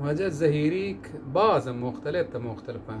وجه زهيريك بعض مختلفة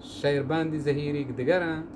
شعر باندي زهيريك دقرا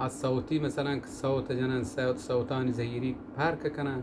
الصوتي مثلا صوت جنان صوتان زهيريك بارك كنا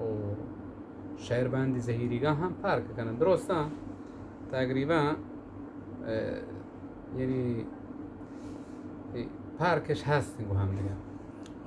و شعر باندي زهيريك هم بارك كنا درستا تقريبا يعني باركش هستن هم دیگه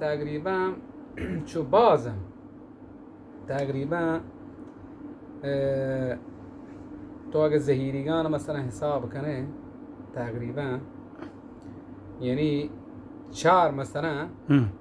تقريبا شو بعضا تقريبا تو اگر زهيريكان مثلا حساب کنه تقريبا يعني چار مثلا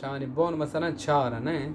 شانی بون مثلا چهاره نه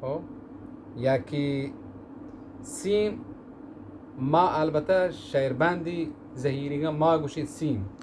خب یکی سیم ما البته شعربندی زهیریگا ما گوشید سیم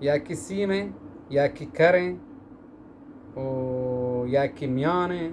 یکی سیمه یکی کره و یکی میانه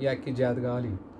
یکی جدگالی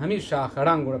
همین شاخران گوره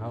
ها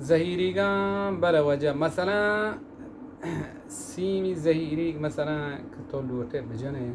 زهيريغا بلا وجه مثلا سيمي زهيريك مثلا كتولوته بجنه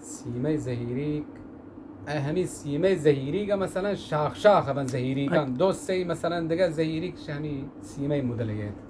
سيمي زهيريك همي سيمي زهيريغا مثلا شاخ بن زهيريغا دو سي مثلا دغه زهيريك شامي سيمي مدليات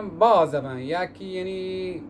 بعضا ياكي يعني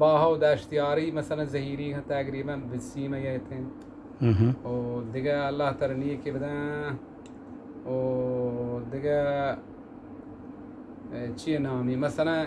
باهو داشتياري مثلا زهيريغا تقريبا بالسيمي يتين و دیگه الله تعالی نیکی بده و دیگه چی نامی مثلا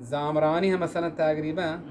زامرانی هم مثلا تقریبا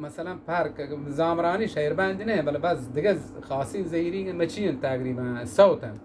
مثلا فرق زامرانی شعر بندی نه بله بس دیگه خاصی زهیری مچین تقریبا صوتن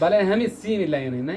بله همین سیمی لینه نه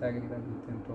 تقریبا بیتن تو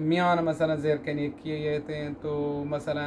میان مثلا زیرکنی کیه تو مثلا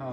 ها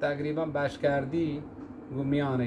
تقریبا باشکردی گو میانه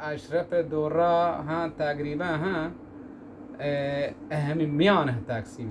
اشرف دوره ها تقریبا ها اهم میانه تقسیم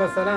مثلا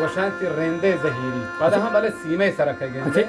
وشانتی رنده زهیری بعد هم بله سیمه سرکه گنده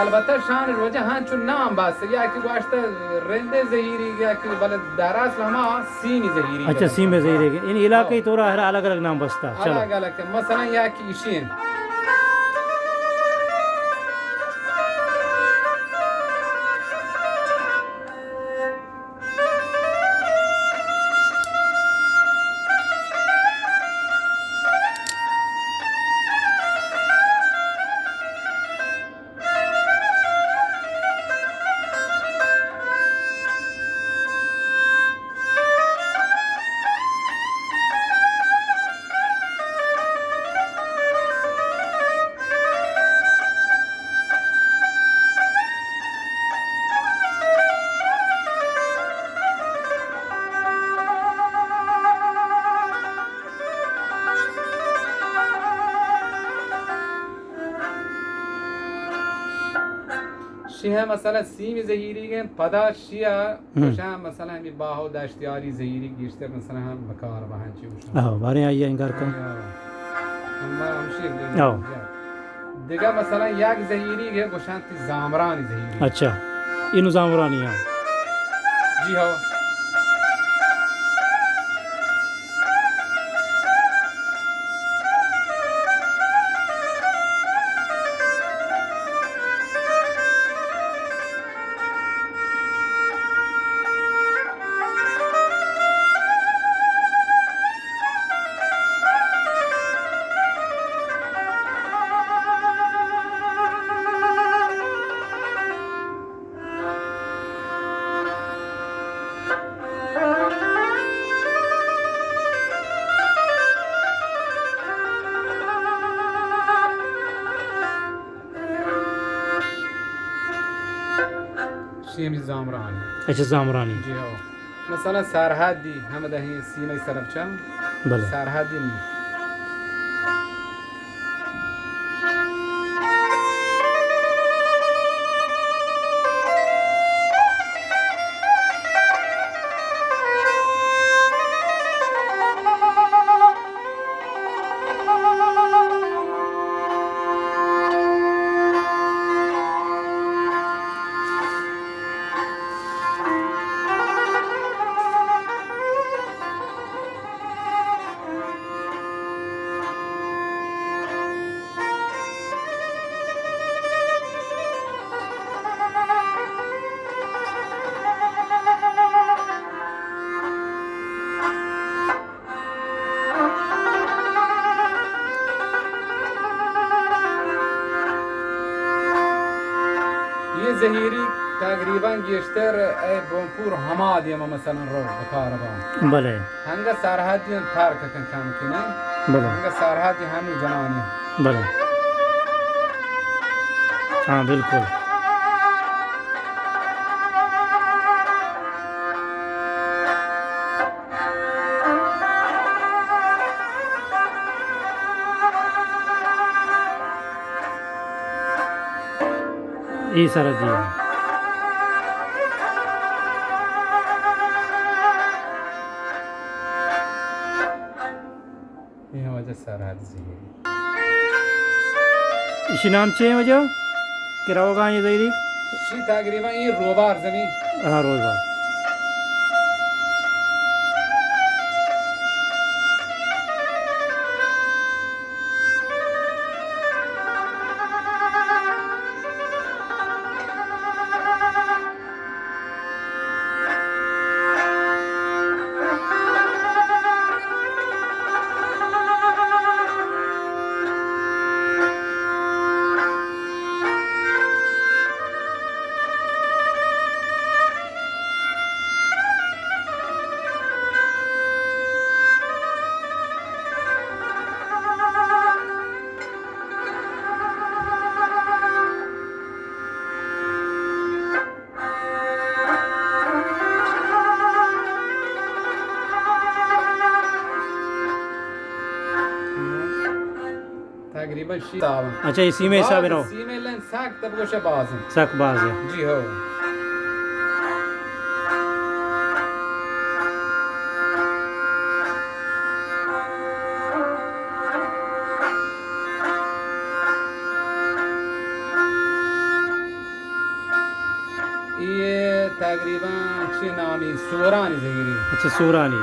البته شان روجه ها چون نام بس یا که گوشت رنده زهیری یا که بل در اصل ہما سیم زهیری اچھا سیم زہیریگ ان علاقے طورا ہر الگ الگ نام بستا چلو الگ الگ مثلا یا که ایشین شیه مثلا سیم زهیری گه پدا شیه بشن مثلا همی باهو دشتیاری زهیری گیشتر مثلا هم بکار بهن چی بشن آه بارے آئیے انگار کن هم دیگه مثلا یک زهیری گه بشن تی زامرانی زهیری اچھا اینو زامرانی ہیں جی ها شیمی زامرانی اچھا زامرانی جی ها مثلا سرحدی همه دهی سیمه سربچم بله سرحدی نی زهیری تقریبا گیشتر بونپور همادی اما مثلا رو بکاربان بله هنگا سرحدی ترک کن کم کنه بله هنگا سرحدی همین جنانی بله ہاں بالکل ای سرحدی ہے این وجه سرحد زهیری اسی نام چه وجہ کراوگانی زہیریگ شی تقریبا این روبار زمین ہاں روزگار تقریبا شی تاون اچھا اسی میں حساب رہو سیمه لن ساک تب گوشه بازم سک باز ہے جی ہو سورانی زهیری. اچھا سورانی.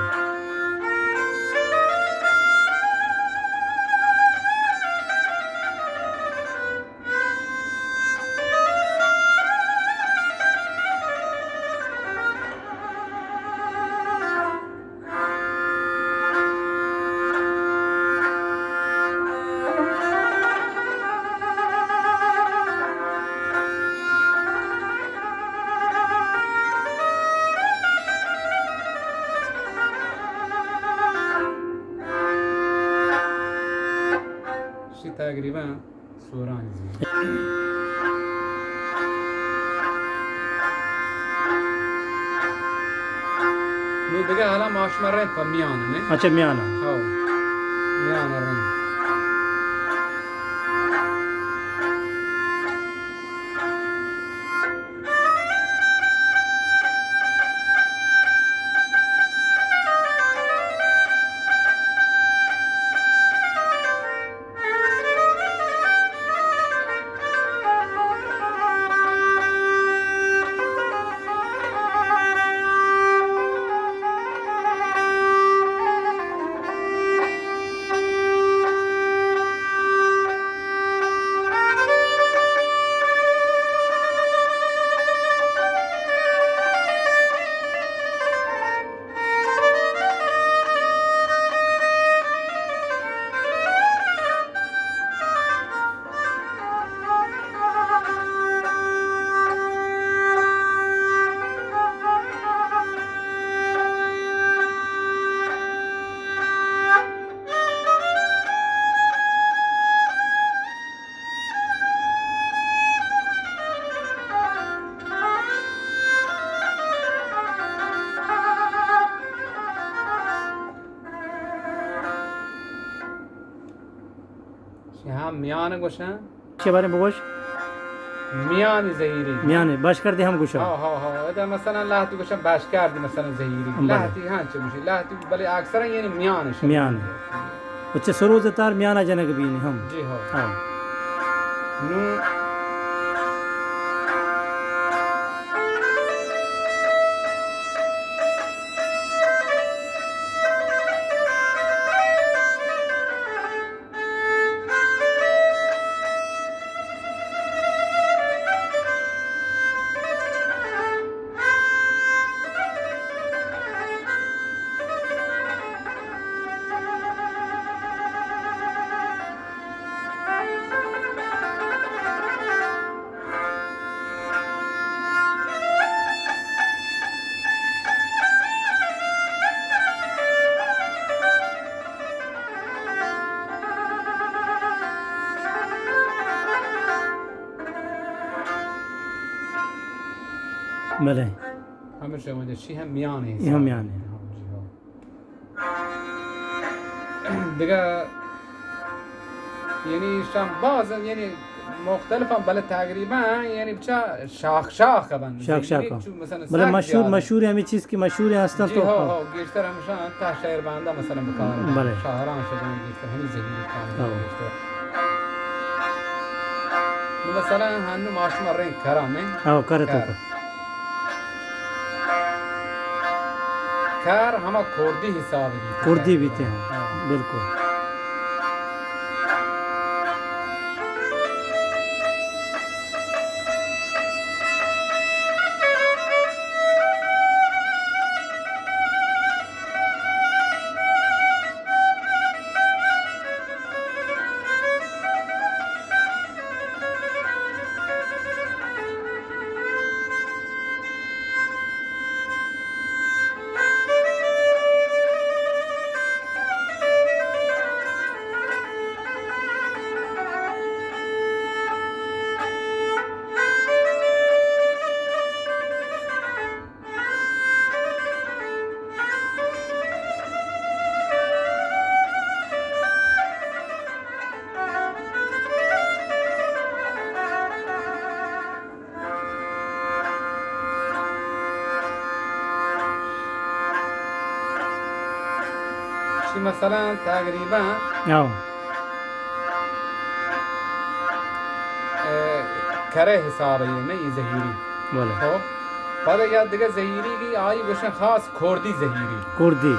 تقریبا سورانی زهیری. نو دیگه حالا ماشما رنگ پا میانه نه؟ اچھا میانہ. میانه رنگ. هم میانه گوشن چه باره بگوش؟ میان زهیری. میانه باش کردی هم گوشا. ها ادا مثلا لحتی گوشن باش کردی مثلا زهیری. لحتی ها چه میشه؟ لحتی ولی اکثرا یعنی میانش. میانه. اچھا سروز تار میانه جنگ بینی هم. جی ها. نو بله. همه شما چی هم میانه. این هم میانه. دیگه یعنی شام باز یعنی مختلف هم بله تقریبا یعنی بچه شاخ بند. شاخ. بله مشهور همین چیز که مشهور هستن تو. ها گیرتر همشان تا شعر بنده مثلا بکارن. بله. شاعران شدن گیرتر همین زهیری کارن گیرتر. مثلا هنو ماشما رنگ کرامه. کاره تو. کار همه کردی حساب دیگه. کردی بیتی هم. بالکل. مثلا تقریبا کره حسابه نه زهیری. بله. خب بعد یا دیگه زهیریگی آیی گوشن خاص کردی زهیری کردی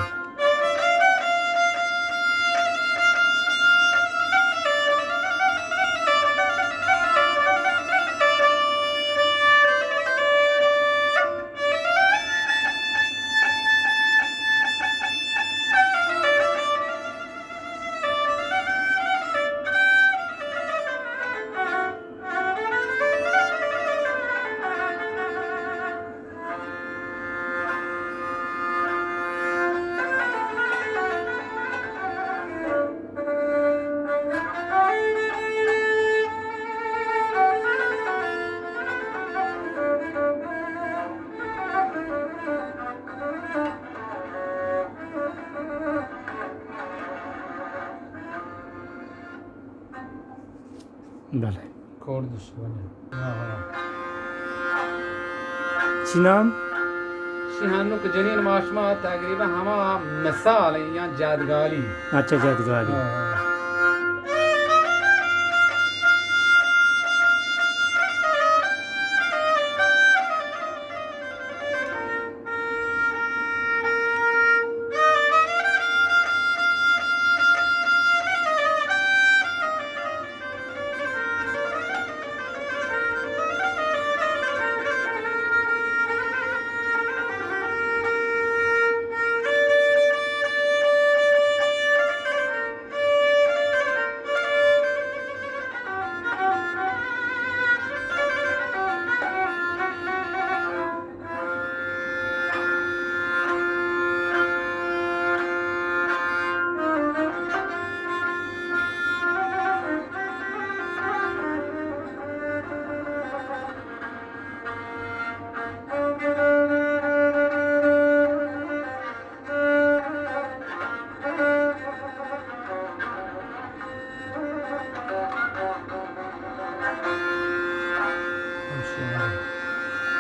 بله کردش بله چی نام؟ چی هنو که جنین ماشما تقریبا همه مثال یا جادگالی اچھا جادگاری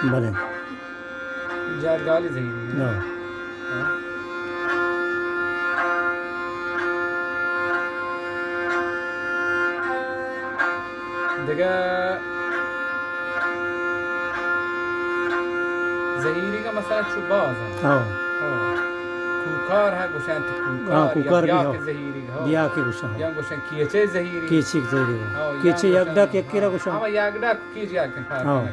بله جادگالی زهیری نه دیگه زهیری که مثلا چو بازه کوکار ها گوشن تو کوکار یا بیا که زهیری ها بیا که گوشن یا گوشن کیچه زهیری کیچی زهیری کیچه یک دک یک کیرا گوشن اما یک دک کیچ یک فرق نکنه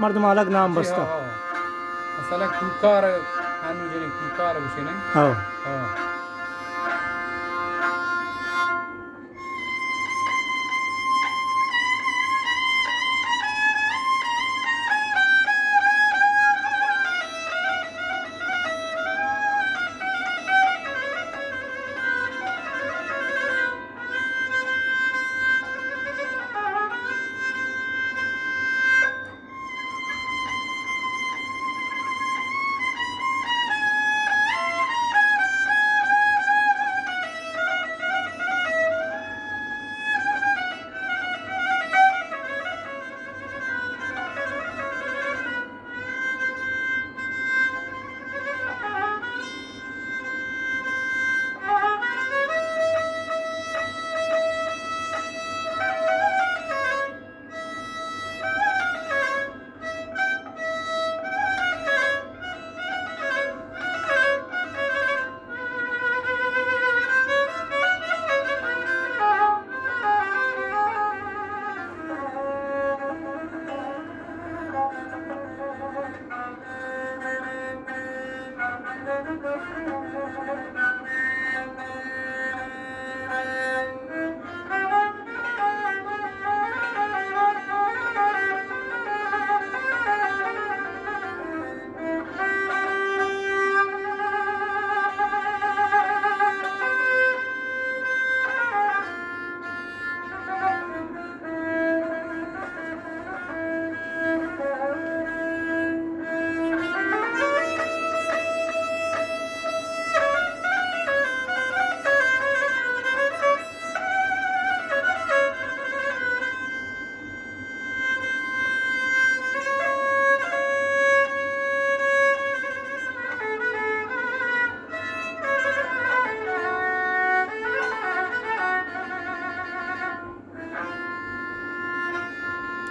مردم الگ نام بستا مثلا کوکار هنو جنین کوکار گوشنه ها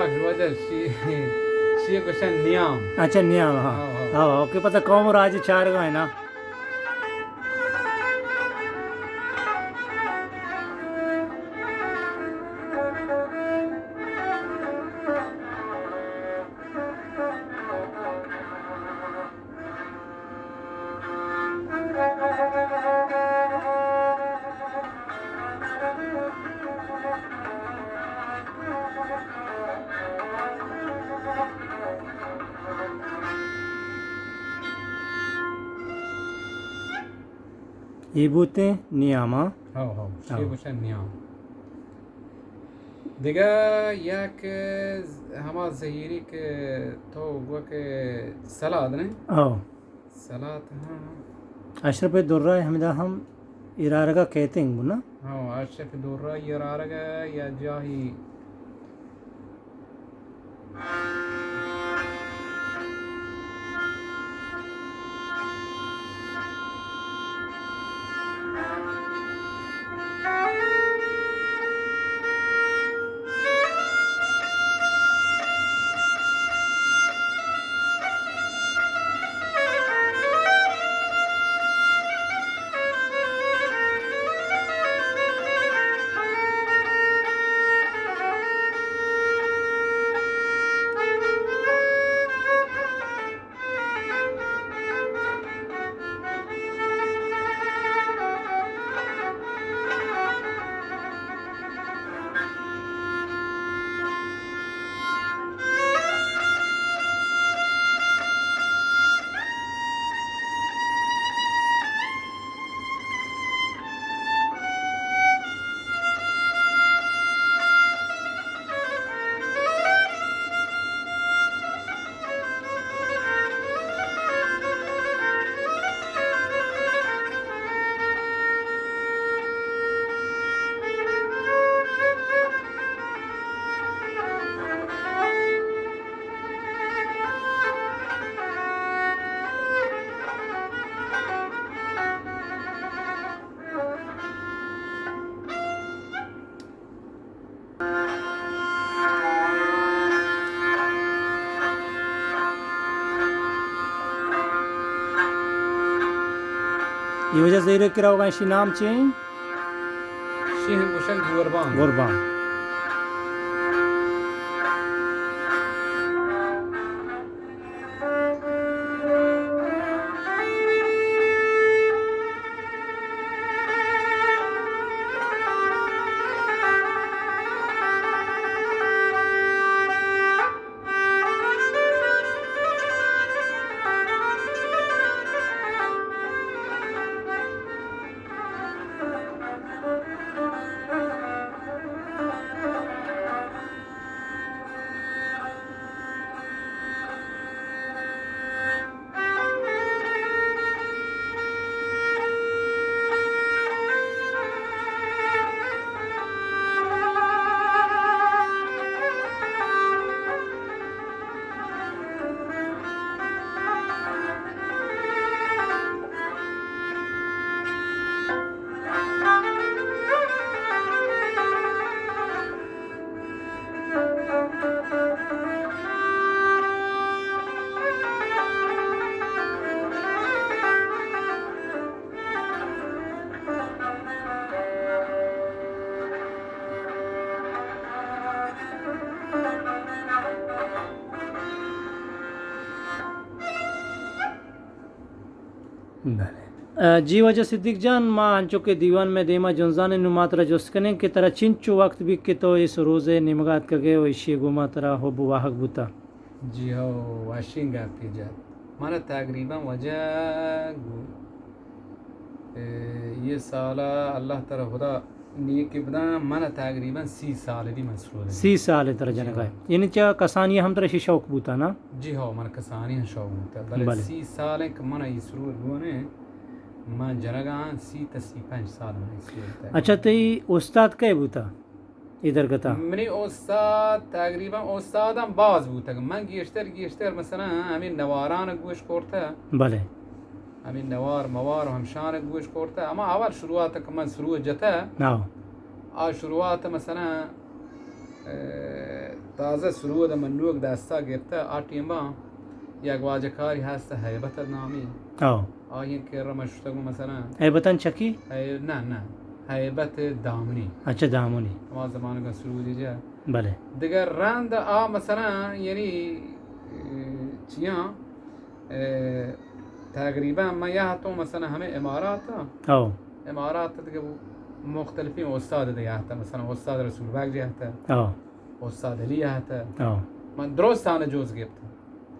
باش وجه شی گوشن نیام. اچھا نیام ہاں ہاں اوکے پتہ قوم اور آج چار گا ہے نا. یہ بوتے نیاما شی گوشن نیام. دیگه یک همه زهیری که تو گوه که سلاد نه؟ سلاد ها اشرف درہ حمدہ ہم ارارگا کہتے ہیں نا. اشرف درہ ارارگا یا جاہی یہ وجہ زہیرو کرا ہوگا اسی نام چین شی ہم گوشن گوربان گوربان. جی وجہ صدیق جان ما انچو کے دیوان میں دیما جنزان نماترا جسکنے کہ ترا چنچو وقت بھی کہ تو اس روزے نمگات کگے و اشی گوما ترا ہو بواحق بوتا. جی ہو واشنگ آپ کی جات مانا تقریباً وجہ یہ سالہ اللہ تعالی خدا نیک بدا مانا تقریباً 30 سال بھی مسرور ہے. 30 سال ترا جنگا ہے یعنی چا کسانی ہم ترا شوق بوتا نا. جی ہو مانا کسانی ہم شوق بوتا بلے 30 سال ہے کہ مانا یہ سرور گونے میں جنگان 30-35 سال میں اس. اچھا تی استاد کئے بوتا ادھر گتا؟ منی استاد تقریبا استادم باز بوتا من گیشتر مثلا همین نواران گوش کرتا بله همین نوار موار و همشان گوش کرتا اما اول شروعات که من شروع جتا ناو شروعات مثلا تازه سرود منوک دستا گرفته آتیما یک واجکاری هست هیبت نامی آین که رمشتگو مثلا هیبتن چکی؟ نه هیبت دامنی. اچھا دامنی ما زمان کا سرودی جا بله دیگر رند مثلا یعنی چیاں تقریبا ما یہاں تو مثلا ہمیں امارات امارات دیگه مختلفین استاد دیگه هستا مثلا استاد رسول بگ جی هستا استاد علی هستا من درست آن جوز گرفتم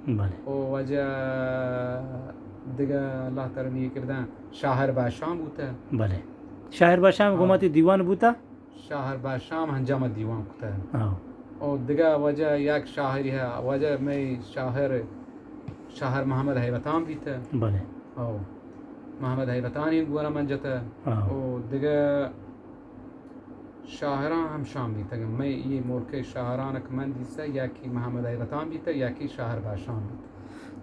بله و وجه دیگه الله تعالی نیه کردن شاهر باشام بوده بله شاهر باشام گماتی دیوان بوده شاهر باشام هنجام دیوان بوده و دیگه وجه یک شاهری ها وجه می شاهر محمد هیبتان بیته بله محمد هیبتانی گونا من جته و دیگه شاهران هم شام بیته می یہ ملک شاهران که من دیسته یکی محمد هیبتان بیته یکی شاهر باشام بیته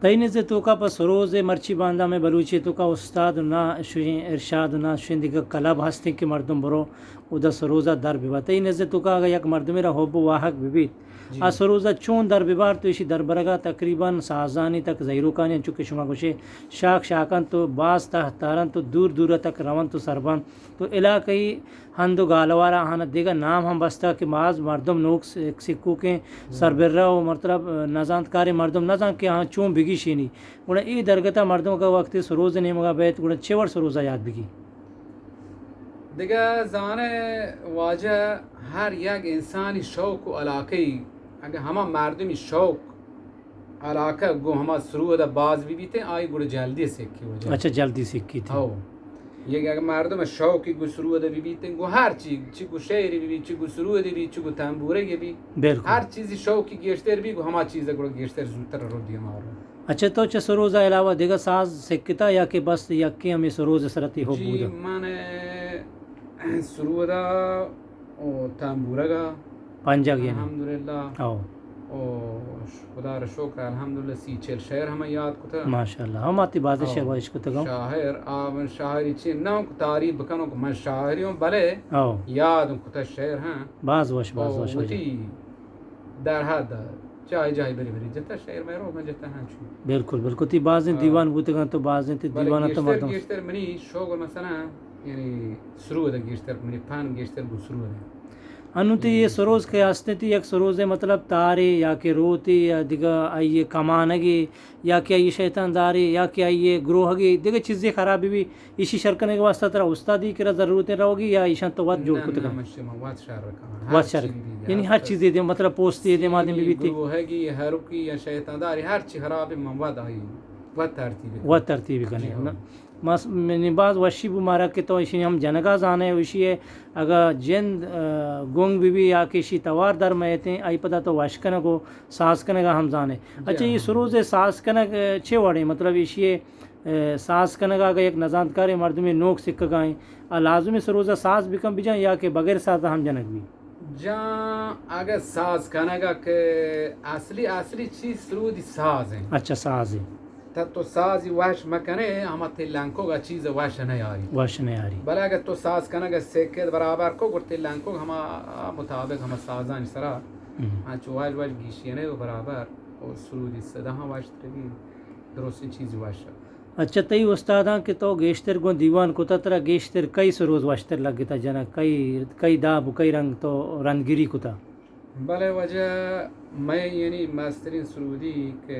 تین سے تو کا پس روز مرچی باندھا میں بلوچی تو کا استاد نہ شویں ارشاد نہ شویں دیگر کلب ہستے کہ مردم برو ادا سروزہ در بیبا تین سے تو کا یک مردم را حب واحق بیبیت آ سروزہ چون در بیبار تو اسی در برگا تقریباً سازانی تک زہیروکانی چونکہ شما گوشے شاکن تو باز تارن تو دور دور تک روان تو سربان تو علاقائی ہندو گالوارا ہانا دیگا نام ہم بستا کہ ماز مردم نوک سکو کے سربرہ و مرتب نزانت کاری مردم نزان کہ ہاں چون بگی شینی گوڑا ای درگتا مردم کا وقت سروز نہیں مگا بیت گوڑا چیور سروزہ یاد بگی دیگه زانه واجه هر یک انسانی شوق و علاقه اگر همه مردمی شوق علاقه گو همه سرود باز بیبیتے آئی گوڑا جلدی سکی ہو جائے اچھا جلدی سکی تھی یک اگر مردم شوقی گو سرود بیبیتے گو ہر چیز چی گو شعری بی چی گو سرود بی چی گو تنبوره بی ہر چیزی شوقی گیشتر بی گو همه چیز گوڑا گیشتر زودتر رو دی ہمارا اچھا تو چه سروزہ علاوہ دیگه ساز سکتا یا کہ بس یکی ہمیں سروز سرتی ہو بودا؟ جی من سرودا و تنبورگا پنجاگ یعنی الحمدللہ او خدا را شکر الحمدللہ 30-40 شعر ہمیں یاد کتا ماشاءاللہ ہم آتی بازی شعر بایش کتا گا شاعر آمن شاعری چی نام کو تعریف بکنو کہ من شاعریوں بلے یاد کتا شعر ہیں باز وش وٹی در حد جای بری جتا شعر میں رو من جتا ہیں چون بالکل بالکل تی بازیں دیوان بوتے گا تو بازیں تی دیوان تو مردم گیشتر منی شوق مثلا یعنی سرود گیشتر منی پان گیشتر گو سرود انو تی یہ سروز کے آستے تی یک سروز مطلب تاری یا کہ روتی یا دیگا آئیے کمانگی یا کہ آئیے شیطان داری یا کہ آئیے گروہگی دیگا چیزیں خرابی بھی اسی شرکنے کے واسطہ ترہ استادی کرا ضرورتیں رہوگی یا ایشان تو وقت جوڑ کتا وقت شرک یعنی ہر چیزیں دے مطلب پوستی دے مادم بھی تی گروہگی ہرکی یا شیطان داری ہر چیز خرابی من وقت آئی وقت ترتیبی کنے منی باز وشی بو مارا کہ تو اسی ہم جنگا زانے وشی ہے اگر جند گونگ بی یا کسی توار در میتے ہیں آئی پتہ تو وشکن کو ساز کنگا ہم زانے اچھا یہ سروز ساز کنگ چھے وڑے مطلب اسی ساز کنگا کا ایک نزانتکار مردمی نوک سکھ گائیں لازمی سروز ساز بکم بھی جائیں یا کہ بغیر ساز ہم جنگ بھی جہاں اگر ساز کنگا کہ اصلی چیز سرودی ساز ہیں اچھا ساز ہے تو سازی وحش مکنے ہم تلانکو کا چیز وحش نہیں آ رہی بلے اگر تو ساز کنا کہ سیکت برابر کو گر تلانکو ہم مطابق ہم سازان سرا چو وحش گیشی نہیں برابر اور سرودی صدا ہم وحش ترگی درستی چیز وحش اچھا تی استاداں کہ تو گیشتر گون دیوان کو ترہ گیشتر کئی سروز واشتر لگ گتا جنا کئی داب کئی رنگ تو رنگگیری کتا بلے وجہ میں یعنی ماسترین سرودی کہ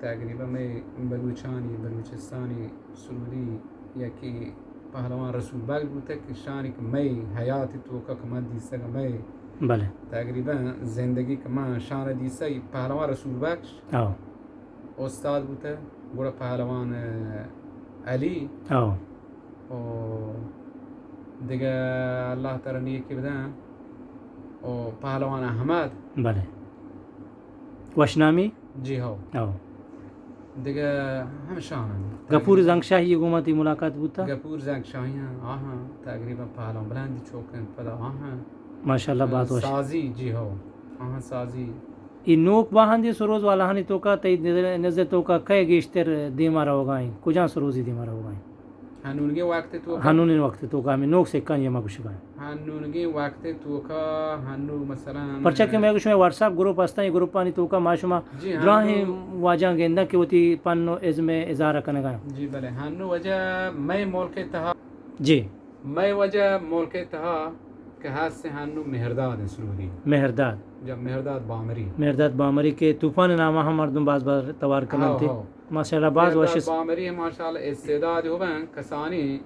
تقریبا میں بلوچستانی سرودی یا کہ پہلوان رسول باگ بوتا کہ شانی کہ میں حیاتی تو کا کمان دیسا کہ میں بلے تقریبا زندگی کمان شان دیسا پہلوان رسول باگ استاد بوتا گوڑا پہلوان علی دیگه اللہ تعالی نیکی بدن و پهلوان احمد بله وشنامی جی ها دیگه همشان گپور زنگ شاهی گومتی ملاقات بودتا گپور زنگ شاهی آها تقریبا پهلوان بلندی چوکن پدا آها ماشاءاللہ بات وش سازی جی ها آها سازی این نوک باهندی سروز والا هنی توکا تی نزد توکا که گیشتر دیما رو گاین کجا سروزی دیما رو گاین هنونگی وقت تو هنون وقت تو کا می نوک سکان یما گوشگا هنونگی وقت تو کا هنو مثلا پرچا کہ میں گوشم واتس اپ گروپ ہستا گروپ پانی تو کا ماشما دراہی واجا گندا کہ ہوتی پنو ازم اظہار کنگا جی بلے ہنو وجہ میں ملک تہا جی میں وجہ ملک تہا کہ ہاتھ سے ہنو مہرداد سرودی مہرداد جب مہرداد بامری کے طوفان نامہ ہم مردم باز باز توار کرن تھے ماشاءاللہ باز واشس بامری ماشاءاللہ استعداد ہوبن کسانی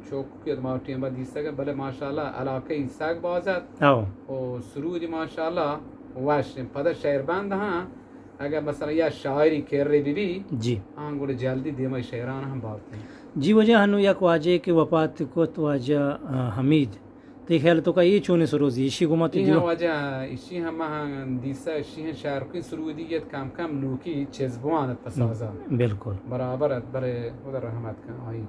چوک کے ماٹی میں دیسا کہ بلے ماشاءاللہ علاقے ساگ بازات او سرود ماشاءاللہ واش پدر شعر بند ہاں اگر مثلا یا شاعری کر رہی بھی جی ہاں گوڑے جلدی دیما شعران ہم بات ہیں جی وجہ ہنو یک واجے کے وفات کو واجہ حمید تی خیال تو کا یہ چونے سروزی اسی گمت دیو وجہ اسی ہم دیسا اسی شعر کی سرودیت کم کم نوکی چزبوانت پسازا بالکل برابر برے ادھر رحمت کا آئی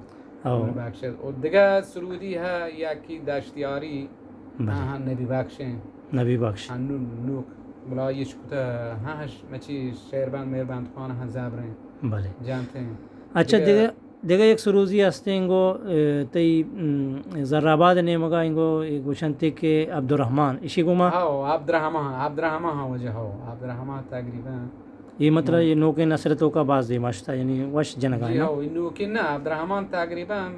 اور دیگر سرودی ہے یا کی داشتیاری ہاں نبی بخشیں نبی بخش نوک بلا یہ شکتا ہاں مچی شعر بند مہربان خوان ہاں زابریں بلے جانتے ہیں اچھا دیگر ایک سروزی ہستے انگو تی زراباد نے مگا انگو گوشنتے کے عبدالرحمن اسی گما عبدالرحمن ہاں وجہ ہو عبدالرحمن تقریباً یہ مطلب یہ نوکیں نصرتوں کا باز دی ماشتا یعنی وش جنگا ہے نا نوکیں نا عبدالرحمن تقریباً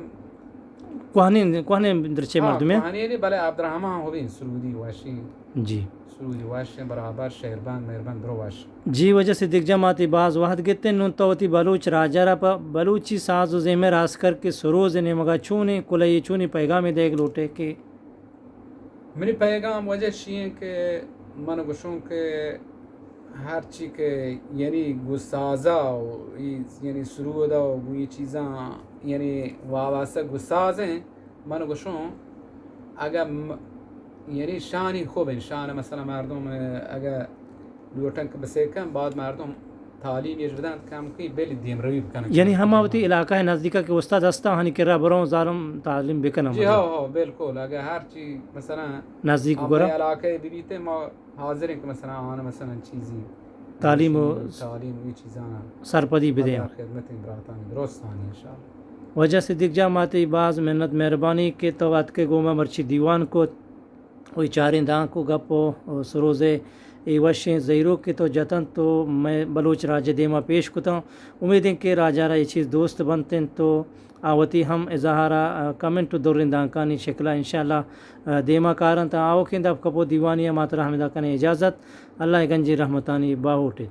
کوھنیں درچے مردم ہیں کوھنیں نہیں بلے عبدالرحمن ہوئی سرودی واشی جی سرودی واشی برابر شہربان مہربان برو واش جی وجہ سے دیکھ جماعتی باز وحد گتے نون توتی بلوچ راجہ را پا بلوچی ساز و زیمہ راس کر کے سروز نے مگا چونے کلی چونی پیغام دیکھ لوٹے کہ میری پیغام وجہ شیئیں کہ من گوشوں کہ ہر چی کہ یعنی گسازہ یعنی سرودا و یہ چیزاں یعنی وابستہ گسازیں من گوشوں اگر یعنی شانی خوب ہیں شان مثلا مردم اگر لوٹن بسے کم بعد مردم تعلیم یہ بدن کم کی بل دیم روی بکن یعنی ہم ہوتی علاقہ ہے نزدیکا کہ استاد ہستا ہنی کرا بروں زارم تعلیم بکنم جی ہاں بالکل اگر ہر چیز مثلا نزدیک گرا علاقے بیتے ما حاضر ہیں کہ مثلا آنا مثلا چیزی تعلیم یہ چیزاں سرپدی بدے خدمت براتان درست آنی انشاءاللہ وجہ سے دیکھ جاماتی باز محنت مہربانی کے توات کے گوما مرچی دیوان کو وہی چاریں داں کو گپو سروزے ای وشیں زہیرو کے تو جتن تو میں بلوچ راجہ دیما پیش کتا ہوں امید ہے کہ راجہ را یہ چیز دوست بنتے ہیں تو آوتی ہم اظہارا کمنٹ دورندانکانی شکلہ انشاءاللہ دیما کارن تا آو کھند اب کپو دیوانی ماترہ حمدہ کنے اجازت اللہ گنجی رحمتانی باہوٹے